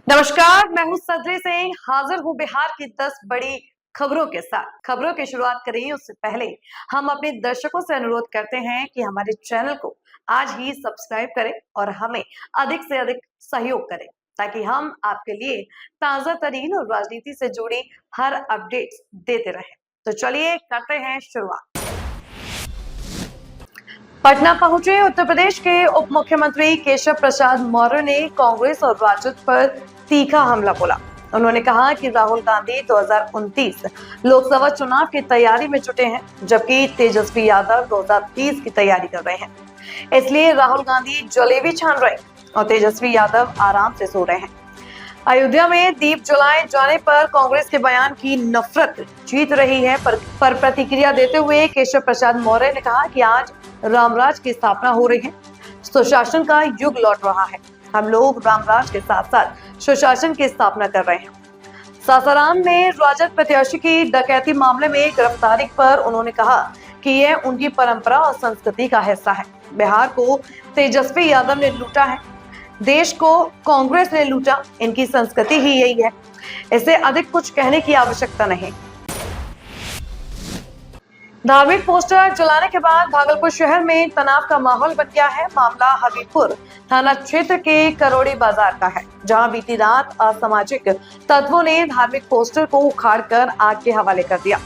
नमस्कार, मैं हूं सदरी सिंह, हाजिर हूं बिहार की 10 बड़ी खबरों के साथ। खबरों की शुरुआत करें उससे पहले हम अपने दर्शकों से अनुरोध करते हैं कि हमारे चैनल को आज ही सब्सक्राइब करें और हमें अधिक से अधिक सहयोग करें ताकि हम आपके लिए ताजा तरीन और राजनीति से जुड़ी हर अपडेट्स देते रहें। तो चलिए करते हैं शुरुआत। पटना पहुंचे उत्तर प्रदेश के उप मुख्यमंत्री केशव प्रसाद मौर्य ने कांग्रेस और राजद पर तीखा हमला बोला। उन्होंने कहा कि राहुल गांधी 2029 लोकसभा चुनाव की तैयारी में जुटे हैं, जबकि तेजस्वी यादव 2030 की तैयारी कर रहे हैं। इसलिए राहुल गांधी जलेबी छान रहे और तेजस्वी यादव आराम से सो रहे हैं। अयोध्या में दीप जलाए जाने पर कांग्रेस के बयान की नफरत जीत रही है, पर प्रतिक्रिया देते हुए केशव प्रसाद मौर्य ने कहा कि आज रामराज की स्थापना हो रही है, सुशासन का युग लौट रहा है। हम लोग रामराज के साथ साथ सुशासन की स्थापना कर रहे हैं। सासाराम में राजद प्रत्याशी की डकैती मामले में गिरफ्तारी पर उन्होंने कहा कि यह उनकी परंपरा और संस्कृति का हिस्सा है। बिहार को तेजस्वी यादव ने लूटा है, देश को कांग्रेस ने लूटा, इनकी संस्कृति ही यही है, इसे अधिक कुछ कहने की आवश्यकता नहीं। धार्मिक पोस्टर जलाने के बाद भागलपुर शहर में तनाव का माहौल बन गया है। मामला हबीबपुर थाना क्षेत्र के करोड़ी बाजार का है, जहां बीती रात असामाजिक तत्वों ने धार्मिक पोस्टर को उखाड़कर आग के हवाले कर दिया।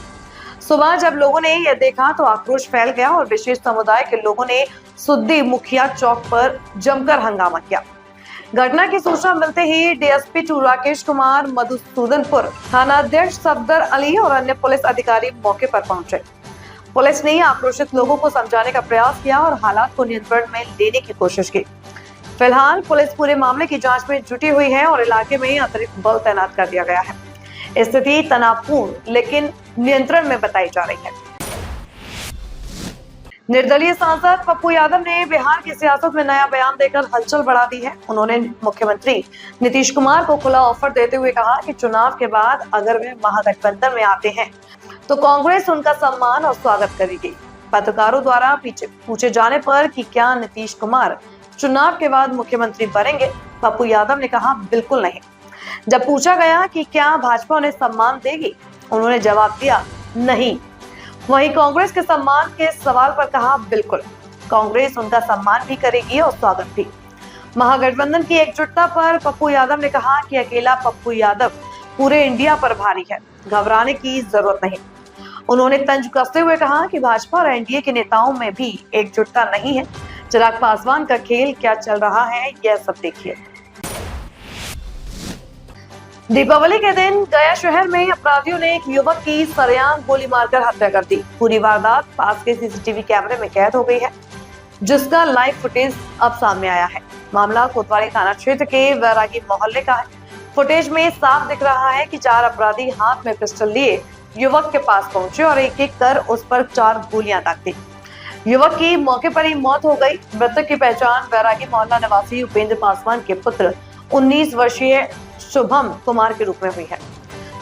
सुबह जब लोगों ने यह देखा तो आक्रोश फैल गया और विशेष समुदाय के लोगों ने सुद्दी मुखिया चौक पर जमकर हंगामा किया। घटना की सूचना मिलते ही डीएसपी 2 राकेश कुमार, मधुसूदनपुर थानाध्यक्ष सफदर अली और अन्य पुलिस अधिकारी मौके पर पहुंचे। पुलिस ने आक्रोशित लोगों को समझाने का प्रयास किया और हालात को नियंत्रण में लेने की कोशिश की। फिलहाल पुलिस पूरे मामले की जांच में जुटी हुई है और इलाके में अतिरिक्त बल तैनात कर दिया गया है। स्थिति तनावपूर्ण लेकिन नियंत्रण में बताई जा रही है। निर्दलीय सांसद पप्पू यादव ने बिहार की सियासत में नया बयान देकर हलचल बढ़ा दी है। उन्होंने मुख्यमंत्री नीतीश कुमार को खुला ऑफर देते हुए कहा कि चुनाव के बाद अगर वे महागठबंधन में आते हैं तो कांग्रेस उनका सम्मान और स्वागत करेगी। पत्रकारों द्वारा पूछे जाने पर कि क्या नीतीश कुमार चुनाव के बाद मुख्यमंत्री बनेंगे, पप्पू यादव ने कहा बिल्कुल नहीं। जब पूछा गया कि क्या भाजपा उन्हें सम्मान देगी, उन्होंने जवाब दिया नहीं। वहीं कांग्रेस के सम्मान के सवाल पर कहा बिल्कुल, कांग्रेस उनका सम्मान भी करेगी और स्वागत भी। महागठबंधन की एकजुटता पर पप्पू यादव ने कहा कि अकेला पप्पू यादव पूरे इंडिया पर भारी है, घबराने की जरूरत नहीं। उन्होंने तंज कसते हुए कहा कि भाजपा और एनडीए के नेताओं में भी एकजुटता नहीं है। चिराग पासवान का खेल क्या चल रहा है, यह सब देखिए। दीपावली के दिन गया शहर में अपराधियों ने एक युवक की सरेआम गोली मारकर हत्या कर दी। पूरी वारदात पास के सीसीटीवी कैमरे में कैद हो गई है, जिसका लाइव फुटेज अब सामने आया है। मामला कोतवाली थाना क्षेत्र के वैरागी मोहल्ले का है। फुटेज में साफ दिख रहा है कि 4 अपराधी हाथ में पिस्टल लिए युवक के पास पहुंचे और एक एक कर उस पर 4 गोलियां दाग दी। युवक की मौके पर ही मौत हो गई। मृतक की पहचान वैरागी मोहल्ला निवासी उपेंद्र पासवान के पुत्र 19 वर्षीय शुभम कुमार के रूप में हुई है।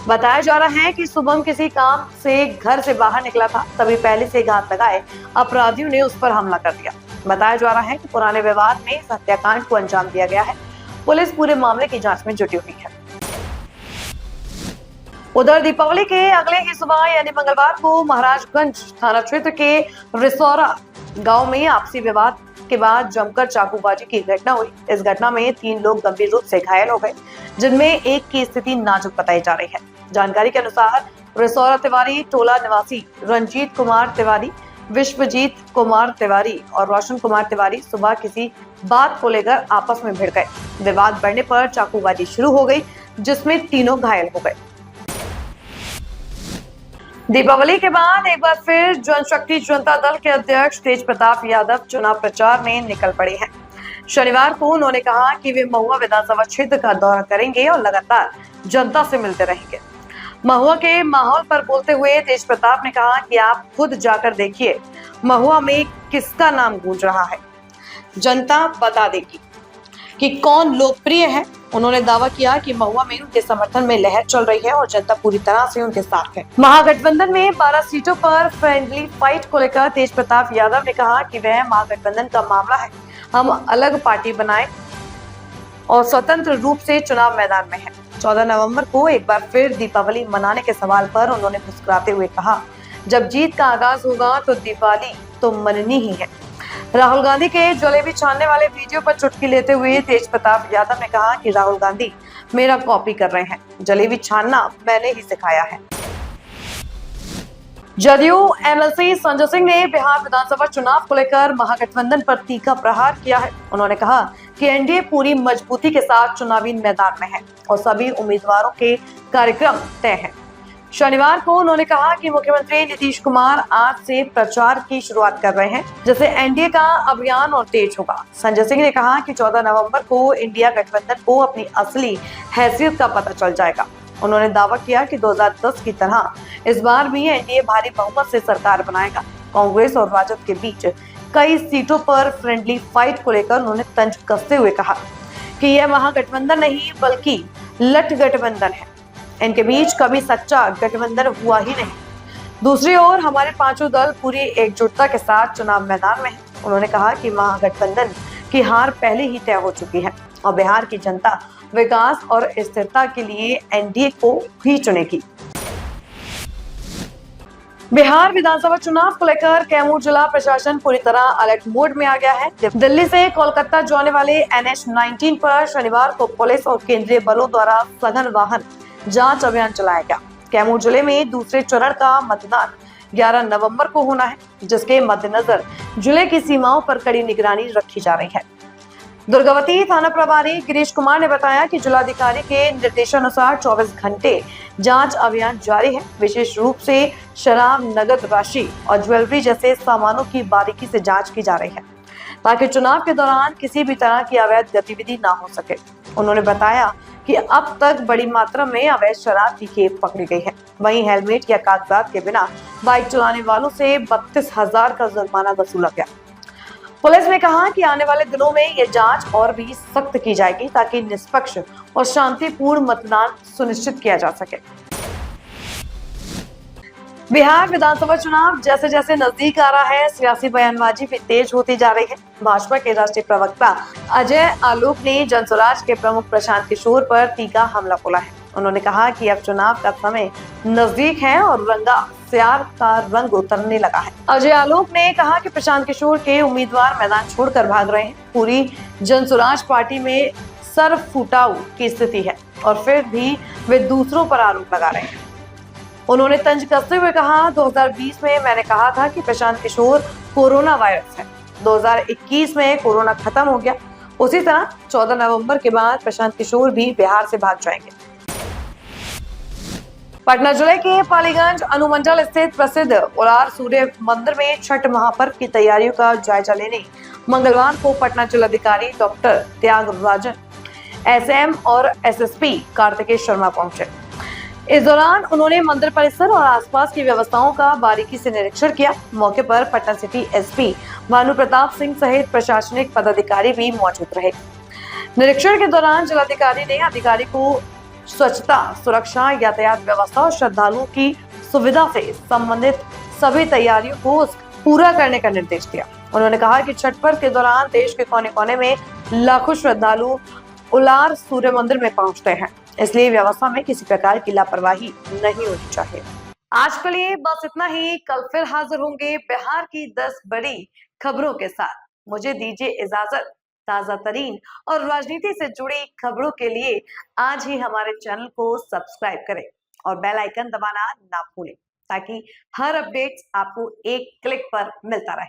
बताया जा रहा है कि शुभम किसी काम से घर से बाहर निकला था, तभी पहले से घात लगाए अपराधियों ने उस पर हमला कर दिया। बताया जा रहा है कि पुराने विवाद में इस हत्याकांड को अंजाम दिया गया है। पुलिस पूरे मामले की जांच में जुटी हुई है। उधर दीपावली के अगले ही सुबह यानी मंगलवार को महाराजगंज थाना क्षेत्र के रिसौरा गांव में आपसी विवाद के बाद जमकर चाकूबाजी की घटना हुई। इस घटना में 3 लोग गंभीर रूप से घायल हो गए, जिनमें एक की स्थिति नाजुक बताई जा रही है। जानकारी के अनुसार रिसौरा तिवारी टोला निवासी रंजीत कुमार तिवारी, विश्वजीत कुमार तिवारी और रोशन कुमार तिवारी सुबह किसी बात को लेकर आपस में भिड़ गए। विवाद बढ़ने पर चाकूबाजी शुरू हो गई, जिसमें तीनों घायल हो गए। दीपावली के बाद एक बार फिर जनशक्ति जनता दल के अध्यक्ष तेज प्रताप यादव चुनाव प्रचार में निकल पड़े हैं। शनिवार को उन्होंने कहा कि वे महुआ विधानसभा क्षेत्र का दौरा करेंगे और लगातार जनता से मिलते रहेंगे। महुआ के माहौल पर बोलते हुए तेज प्रताप ने कहा कि आप खुद जाकर देखिए महुआ में किसका नाम गूंज रहा है, जनता बता देगी कि कौन लोकप्रिय है। उन्होंने दावा किया कि महुआ में उनके समर्थन में लहर चल रही है और जनता पूरी तरह से उनके साथ है। महागठबंधन में 12 सीटों पर फ्रेंडली फाइट को लेकर तेज प्रताप यादव ने कहा कि वह महागठबंधन का मामला है, हम अलग पार्टी बनाए और स्वतंत्र रूप से चुनाव मैदान में है। 14 नवंबर को एक बार फिर दीपावली मनाने के सवाल पर उन्होंने मुस्कुराते हुए कहा, जब जीत का आगाज होगा तो दिवाली तो मननी ही है। राहुल गांधी के जलेबी छानने वाले वीडियो पर चुटकी लेते हुए तेज प्रताप यादव ने कहा कि राहुल गांधी मेरा कॉपी कर रहे हैं, जलेबी छानना मैंने ही सिखाया है। जदयू एमएलसी संजय सिंह ने बिहार विधानसभा चुनाव को लेकर महागठबंधन पर तीखा प्रहार किया है। उन्होंने कहा कि एनडीए पूरी मजबूती के साथ चुनावी मैदान में है और सभी उम्मीदवारों के कार्यक्रम तय हैं। शनिवार को उन्होंने कहा कि मुख्यमंत्री नीतीश कुमार आज से प्रचार की शुरुआत कर रहे हैं, जिससे एनडीए का अभियान और तेज होगा। संजय सिंह ने कहा कि 14 नवंबर को इंडिया गठबंधन को अपनी असली हैसियत का पता चल जाएगा। उन्होंने दावा किया कि 2010 की तरह इस बार भी एनडीए भारी बहुमत से सरकार बनाएगा। कांग्रेस और राजद के बीच कई सीटों पर फ्रेंडली फाइट को लेकर उन्होंने तंज कसते हुए कहा कि यह महागठबंधन नहीं बल्कि लठ गठबंधन है। इनके बीच कभी सच्चा गठबंधन हुआ ही नहीं। दूसरी ओर हमारे पांचों दल पूरी एकजुटता के साथ चुनाव मैदान में हैं। उन्होंने कहा कि महागठबंधन की हार पहले ही तय हो चुकी है और बिहार की जनता विकास और स्थिरता के लिए एनडीए को ही चुनेगी। बिहार विधानसभा चुनाव को लेकर कैमूर जिला प्रशासन पूरी तरह अलर्ट मोड में आ गया है। दिल्ली से कोलकाता जाने वाले NH-19 पर शनिवार को पुलिस और केंद्रीय बलों द्वारा सघन वाहन जांच अभियान चलाया गया। कैमूर जिले में दूसरे चरण का मतदान 11 नवंबर को होना है, जिसके मद्देनजर जिले की सीमाओं पर कड़ी निगरानी रखी जा रही है। दुर्गावती थाना प्रभारी गिरीश कुमार ने बताया कि जिलाधिकारी के निर्देशानुसार 24 घंटे जांच अभियान जारी है। विशेष रूप से शराब, नगद राशि और ज्वेलरी जैसे सामानों की बारीकी से जांच की जा रही है, ताकि चुनाव के दौरान किसी भी तरह की अवैध गतिविधि ना हो सके। उन्होंने बताया कि अब तक बड़ी मात्रा में अवैध शराब की खेप पकड़ी गई है। वहीं हेलमेट या कागजात के बिना बाइक चलाने वालों से 32,000 का जुर्माना वसूला गया। पुलिस ने कहा कि आने वाले दिनों में ये जांच और भी सख्त की जाएगी, ताकि निष्पक्ष और शांतिपूर्ण मतदान सुनिश्चित किया जा सके। बिहार विधानसभा चुनाव जैसे जैसे नजदीक आ रहा है, सियासी बयानबाजी भी तेज होती जा रही है। भाजपा के राष्ट्रीय प्रवक्ता अजय आलोक ने जनसुराज के प्रमुख प्रशांत किशोर पर तीखा हमला बोला है। उन्होंने कहा कि अब चुनाव का समय नजदीक है और रंगा सियार का रंग उतरने लगा है। अजय आलोक ने कहा कि प्रशांत किशोर के उम्मीदवार मैदान छोड़कर भाग रहे हैं। पूरी जनसुराज पार्टी में सर फुटाऊ की स्थिति है और फिर भी वे दूसरों पर आरोप लगा रहे हैं। उन्होंने तंज कसते हुए कहा, 2020 में मैंने कहा था कि प्रशांत किशोर कोरोना वायरस है। 2021 में कोरोना खत्म हो गया। उसी तरह 14 नवंबर के बाद प्रशांत किशोर भी बिहार से भाग जाएंगे। पटना जिले के पालीगंज अनुमंडल स्थित प्रसिद्ध उलार सूर्य मंदिर में छठ महापर्व की तैयारियों का जायजा लेने मंगलवार को पटना जिलाधिकारी डॉक्टर त्यागराजन, SM और SSP कार्तिकेय शर्मा पहुंचे। इस दौरान उन्होंने मंदिर परिसर और आसपास की व्यवस्थाओं का बारीकी से निरीक्षण किया। मौके पर पटना सिटी SP भानु प्रताप सिंह सहित प्रशासनिक पदाधिकारी भी मौजूद रहे। निरीक्षण के दौरान जिलाधिकारी ने अधिकारी को स्वच्छता, सुरक्षा, यातायात व्यवस्था और श्रद्धालुओं की सुविधा से संबंधित सभी तैयारियों को पूरा करने का निर्देश दिया। उन्होंने कहा कि छठ पर्व के दौरान देश के कोने कोने में लाखों श्रद्धालु उलार सूर्य मंदिर में पहुंचते हैं, इसलिए व्यवस्था में किसी प्रकार की लापरवाही नहीं होनी चाहिए। आज के लिए बस इतना ही। कल फिर हाजिर होंगे बिहार की 10 बड़ी खबरों के साथ। मुझे दीजिए इजाजत। ताजा तरीन और राजनीति से जुड़ी खबरों के लिए आज ही हमारे चैनल को सब्सक्राइब करें और बेल आइकन दबाना ना भूलें, ताकि हर अपडेट आपको एक क्लिक पर मिलता रहे।